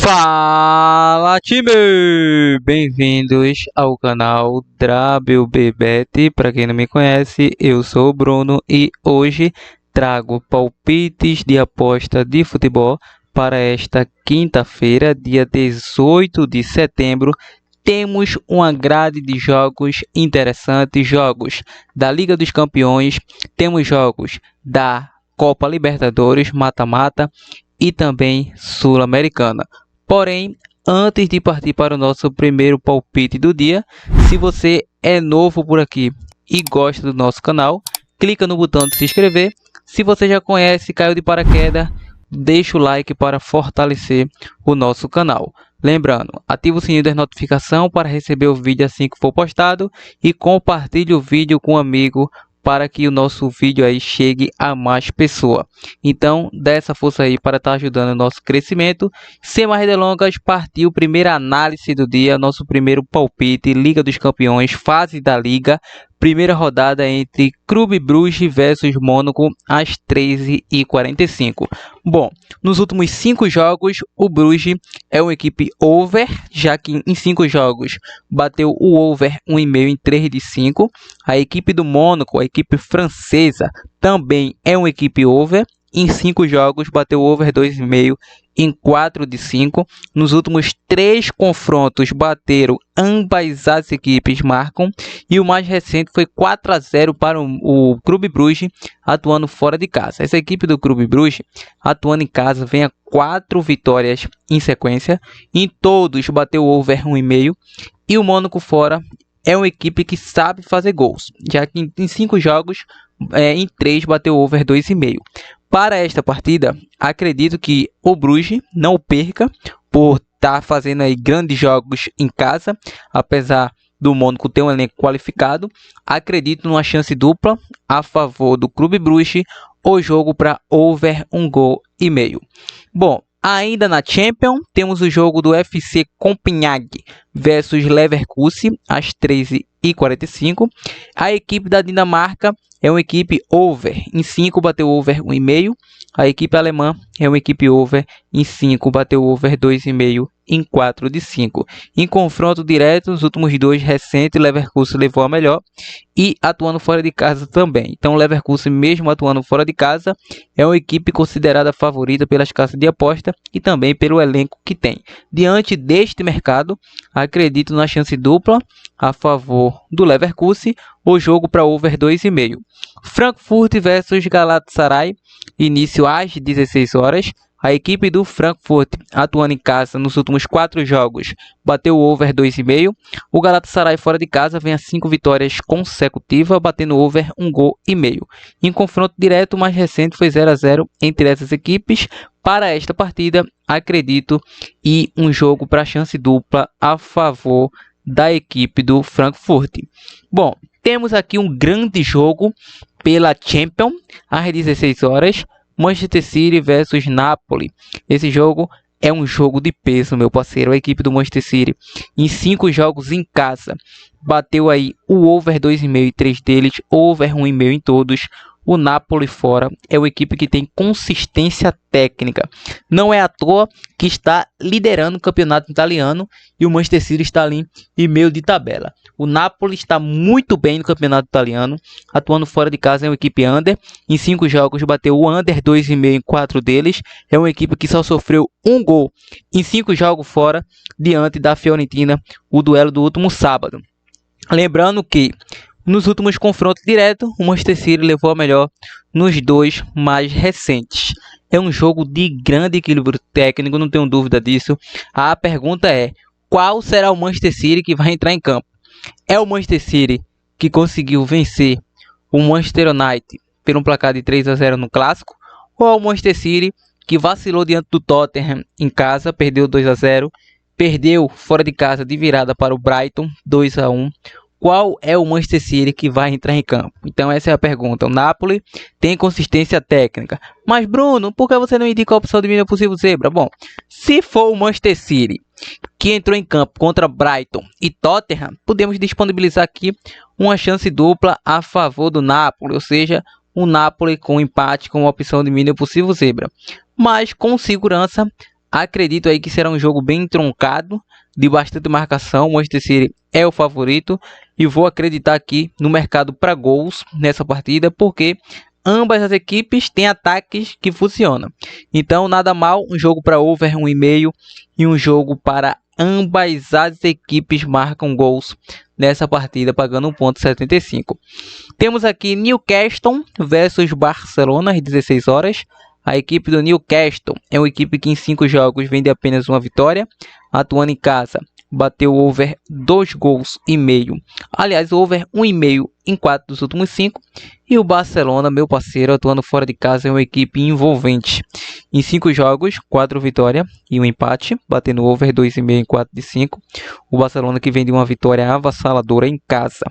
Fala, time! Bem-vindos ao canal WBBet. Para quem não me conhece, eu sou o Bruno e hoje trago palpites de aposta de futebol para esta quinta-feira, dia 18 de setembro. Temos uma grade de jogos interessantes, jogos da Liga dos Campeões, temos jogos da Copa Libertadores, mata-mata e também Sul-Americana. Porém, antes de partir para o nosso primeiro palpite do dia, se você é novo por aqui e gosta do nosso canal, clica no botão de se inscrever. Se você já conhece, caiu de paraquedas, deixa o like para fortalecer o nosso canal. Lembrando, ative o sininho das notificações para receber o vídeo assim que for postado e compartilhe o vídeo com um amigo para que o nosso vídeo aí chegue a mais pessoas. Então, dá essa força aí para estar ajudando o nosso crescimento. Sem mais delongas, partiu primeira análise do dia, nosso primeiro palpite, Liga dos Campeões, fase da Liga. Primeira rodada entre Clube Bruges versus Mônaco às 13h45. Bom, nos últimos 5 jogos, o Bruges é uma equipe over, já que em 5 jogos bateu o over 1,5 em 3 de 5. A equipe do Mônaco, a equipe francesa, também é uma equipe over. Em 5 jogos, bateu over 2,5 em 4 de 5. Nos últimos 3 confrontos, bateram ambas as equipes marcam. E o mais recente foi 4-0 para o Clube Bruges, atuando fora de casa. Essa equipe do Clube Bruges, atuando em casa, vem a 4 vitórias em sequência. Em todos, bateu over 1,5. E o Mônaco fora é uma equipe que sabe fazer gols, já que em 5 jogos, em 3 bateu over 2,5. Para esta partida, acredito que o Bruges não perca por estar fazendo aí grandes jogos em casa, apesar do Mônaco ter um elenco qualificado. Acredito numa chance dupla a favor do Clube Bruges, o jogo para over 1,5 gols. Bom, ainda na Champions, temos o jogo do FC Copenhague versus Leverkusen às 13h45. A equipe da Dinamarca é uma equipe over, em 5 bateu over 1,5. A equipe alemã é uma equipe over, em 5 bateu over 2,5 em 4 de 5. Em confronto direto, os últimos 2 recentes, Leverkusen levou a melhor e atuando fora de casa também. Então, Leverkusen, mesmo atuando fora de casa, é uma equipe considerada favorita pelas casas de aposta e também pelo elenco que tem. Diante deste mercado, acredito na chance dupla a favor do Leverkusen, o jogo para over 2,5. Frankfurt versus Galatasaray, início às 16 horas. A equipe do Frankfurt, atuando em casa nos últimos 4 jogos, bateu o over 2,5. O Galatasaray fora de casa vem a 5 vitórias consecutivas, batendo over 1,5 gols. Em confronto direto, o mais recente foi 0-0 entre essas equipes. Para esta partida, acredito em um jogo para chance dupla a favor da equipe do Frankfurt. Bom, temos aqui um grande jogo pela Champions às 16 horas. Manchester City versus Napoli. Esse jogo é um jogo de peso, meu parceiro. A equipe do Manchester City, em 5 jogos em casa, bateu aí o over 2,5 e 3 deles, over 1,5 em todos. O Napoli fora é uma equipe que tem consistência técnica. Não é à toa que está liderando o campeonato italiano e o Manchester City está ali em meio de tabela. O Napoli está muito bem no campeonato italiano, atuando fora de casa é uma equipe under. Em 5 jogos bateu o under 2,5 em 4 deles. É uma equipe que só sofreu 1 gol em 5 jogos fora, diante da Fiorentina, o duelo do último sábado. Lembrando que nos últimos confrontos diretos, o Manchester City levou a melhor nos 2 mais recentes. É um jogo de grande equilíbrio técnico, não tenho dúvida disso. A pergunta é, qual será o Manchester City que vai entrar em campo? É o Manchester City que conseguiu vencer o Manchester United por um placar de 3-0 no Clássico? Ou é o Manchester City que vacilou diante do Tottenham em casa, perdeu 2-0, perdeu fora de casa de virada para o Brighton 2-1? Qual é o Manchester City que vai entrar em campo? Então essa é a pergunta. O Napoli tem consistência técnica. Mas Bruno, por que você não indica a opção de mínimo possível zebra? Bom, se for o Manchester City que entrou em campo contra Brighton e Tottenham, podemos disponibilizar aqui uma chance dupla a favor do Napoli, ou seja, o Napoli com empate com a opção de mínimo possível zebra. Mas com segurança Acredito aí que será um jogo bem truncado, de bastante marcação. O Manchester City é o favorito e vou acreditar aqui no mercado para gols nessa partida, porque ambas as equipes têm ataques que funcionam. Então, nada mal um jogo para over 1,5 e um jogo para ambas as equipes marcam gols nessa partida, pagando 1,75. Temos aqui Newcastle versus Barcelona às 16 horas. A equipe do Newcastle é uma equipe que em 5 jogos vem de apenas uma vitória, atuando em casa. Bateu over 2 gols e meio. Aliás, over 1,5 em 4 dos últimos 5. E o Barcelona, meu parceiro, atuando fora de casa, é uma equipe envolvente. Em 5 jogos, 4 vitórias e um empate, batendo over 2,5 em 4 de 5. O Barcelona, que vem de uma vitória avassaladora em casa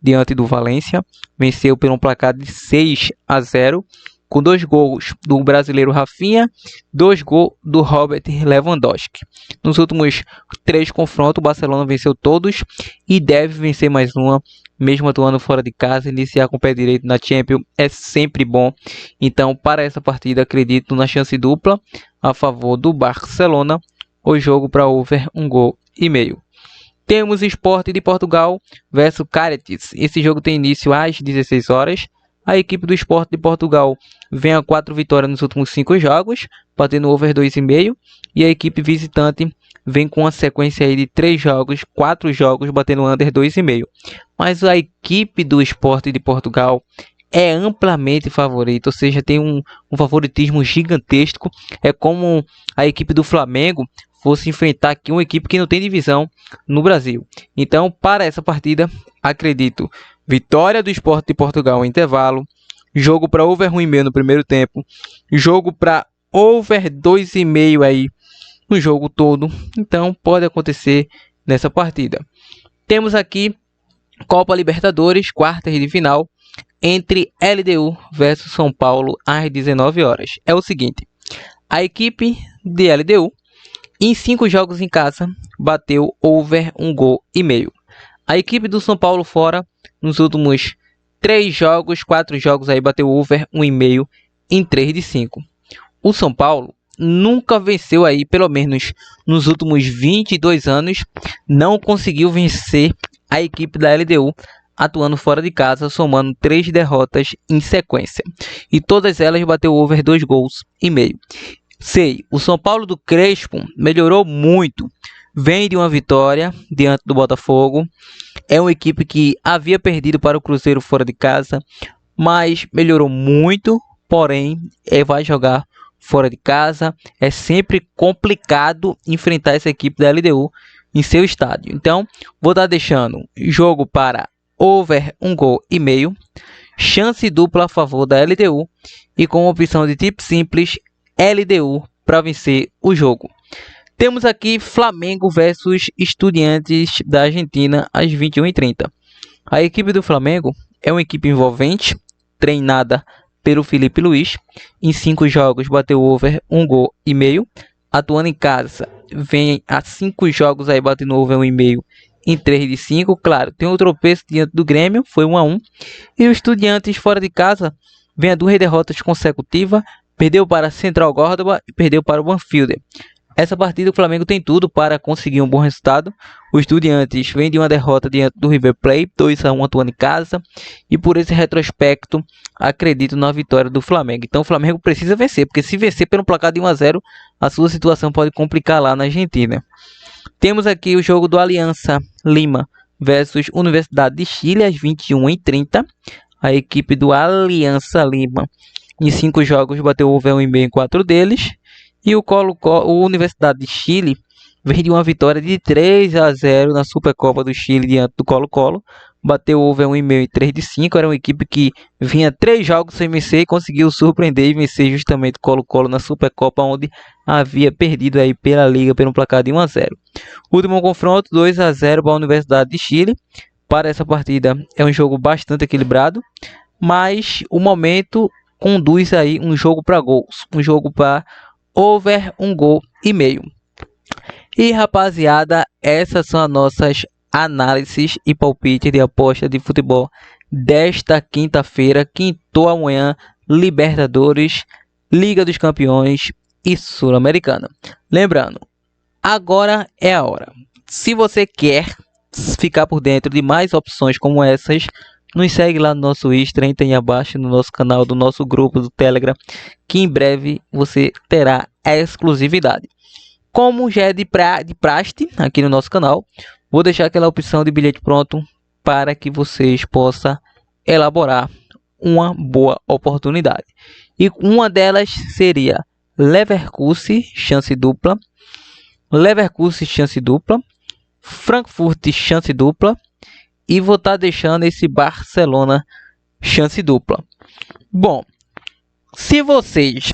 diante do Valência, venceu por um placar de 6-0. Com 2 gols do brasileiro Rafinha, 2 gols do Robert Lewandowski. Nos últimos 3 confrontos, o Barcelona venceu todos e deve vencer mais uma, mesmo atuando fora de casa. Iniciar com o pé direito na Champions é sempre bom. Então, para essa partida, acredito na chance dupla a favor do Barcelona. O jogo para over 1,5 gols. Temos Sport de Portugal versus Cáceres. Esse jogo tem início às 16 horas. A equipe do Sport de Portugal vem a 4 vitórias nos últimos 5 jogos, batendo over 2,5. E a equipe visitante vem com uma sequência aí de 3 jogos, 4 jogos, batendo under 2,5. Mas a equipe do Sport de Portugal é amplamente favorita, ou seja, tem um favoritismo gigantesco. É como a equipe do Flamengo fosse enfrentar aqui uma equipe que não tem divisão no Brasil. Então, para essa partida, acredito vitória do Sport de Portugal em intervalo, jogo para over 1,5 no primeiro tempo, jogo para over 2,5 aí no jogo todo. Então, pode acontecer nessa partida. Temos aqui Copa Libertadores, quartas de final, entre LDU versus São Paulo às 19 horas. É o seguinte, a equipe de LDU em 5 jogos em casa bateu over 1,5 gols. A equipe do São Paulo fora, nos últimos 3 jogos, 4 jogos aí bateu over 1,5 em 3 de 5. O São Paulo nunca venceu aí, pelo menos nos últimos 22 anos, não conseguiu vencer a equipe da LDU atuando fora de casa, somando 3 derrotas em sequência. E todas elas bateu over 2,5 gols. Sei, o São Paulo do Crespo melhorou muito. Vem de uma vitória diante do Botafogo. É uma equipe que havia perdido para o Cruzeiro fora de casa, mas melhorou muito. Porém, vai jogar fora de casa. É sempre complicado enfrentar essa equipe da LDU em seu estádio. Então, vou estar deixando jogo para over 1,5 gols. Chance dupla a favor da LDU. E com opção de tipo simples, LDU para vencer o jogo. Temos aqui Flamengo versus Estudiantes da Argentina às 21h30. A equipe do Flamengo é uma equipe envolvente, treinada pelo Felipe Luiz. Em 5 jogos bateu over 1,5 gols. Atuando em casa, vem a 5 jogos aí batendo over 1,5 em 3 de 5. Claro, tem um tropeço diante do Grêmio, foi 1-1. E o Estudiantes fora de casa vem a 2 derrotas consecutivas. Perdeu para Central Córdoba e perdeu para o Banfield. Essa partida o Flamengo tem tudo para conseguir um bom resultado. O Estudiantes vem de uma derrota diante do River Plate, 2-1 atuando em casa. E por esse retrospecto, acredito na vitória do Flamengo. Então o Flamengo precisa vencer, porque se vencer pelo placar de 1-0, a sua situação pode complicar lá na Argentina. Temos aqui o jogo do Aliança Lima versus Universidade de Chile às 21h30. A equipe do Aliança Lima em 5 jogos bateu over 1,5 em 4 deles. E o Universidade de Chile vem de uma vitória de 3-0 na Supercopa do Chile diante do Colo-Colo. Bateu over 1,5 em 3 de 5. Era uma equipe que vinha 3 jogos sem vencer e conseguiu surpreender e vencer justamente o Colo-Colo na Supercopa, onde havia perdido aí pela Liga pelo placar de 1-0. Último confronto, 2-0 para a Universidade de Chile. Para essa partida é um jogo bastante equilibrado, mas o momento conduz aí um jogo para gols, um jogo para over 1,5 gols. E rapaziada, essas são as nossas análises e palpites de aposta de futebol desta quinta-feira. Quintou amanhã, Libertadores, Liga dos Campeões e Sul-Americana. Lembrando, agora é a hora. Se você quer ficar por dentro de mais opções como essas, nos segue lá no nosso Insta, entre aí abaixo no nosso canal, do nosso grupo do Telegram, que em breve você terá a exclusividade. Como já é de praxe aqui no nosso canal, vou deixar aquela opção de bilhete pronto para que vocês possam elaborar uma boa oportunidade. E uma delas seria Leverkusen, chance dupla, Leverkusen, chance dupla, Frankfurt, chance dupla, e vou estar deixando esse Barcelona, chance dupla. Bom, se vocês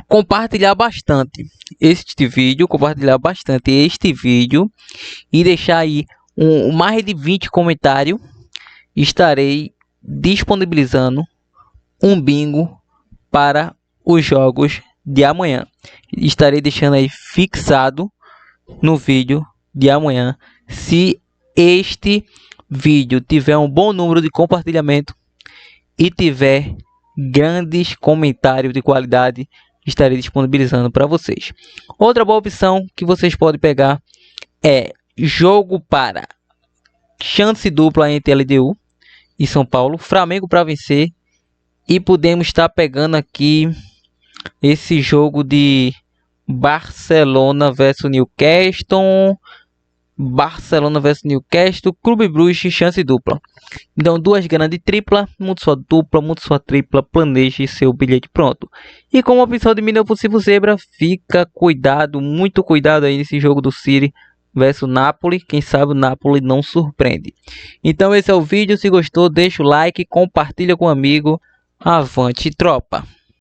compartilhar bastante este vídeo, e deixar aí mais de 20 comentários, estarei disponibilizando um bingo para os jogos de amanhã. Estarei deixando aí fixado no vídeo de amanhã. Se este vídeo tiver um bom número de compartilhamento e tiver grandes comentários de qualidade, estarei disponibilizando para vocês. Outra boa opção que vocês podem pegar é jogo para chance dupla entre LDU e São Paulo, Flamengo para vencer, e podemos estar pegando aqui esse jogo de Barcelona versus Newcastle, Clube Bruges, chance dupla. Então, duas grandes tripla, muito sua dupla, muito sua tripla, planeje seu bilhete pronto. E como opção de milhão possível zebra, fica cuidado, muito cuidado aí nesse jogo do City versus Napoli. Quem sabe o Napoli não surpreende. Então esse é o vídeo, se gostou deixa o like, compartilha com um amigo. Avante tropa!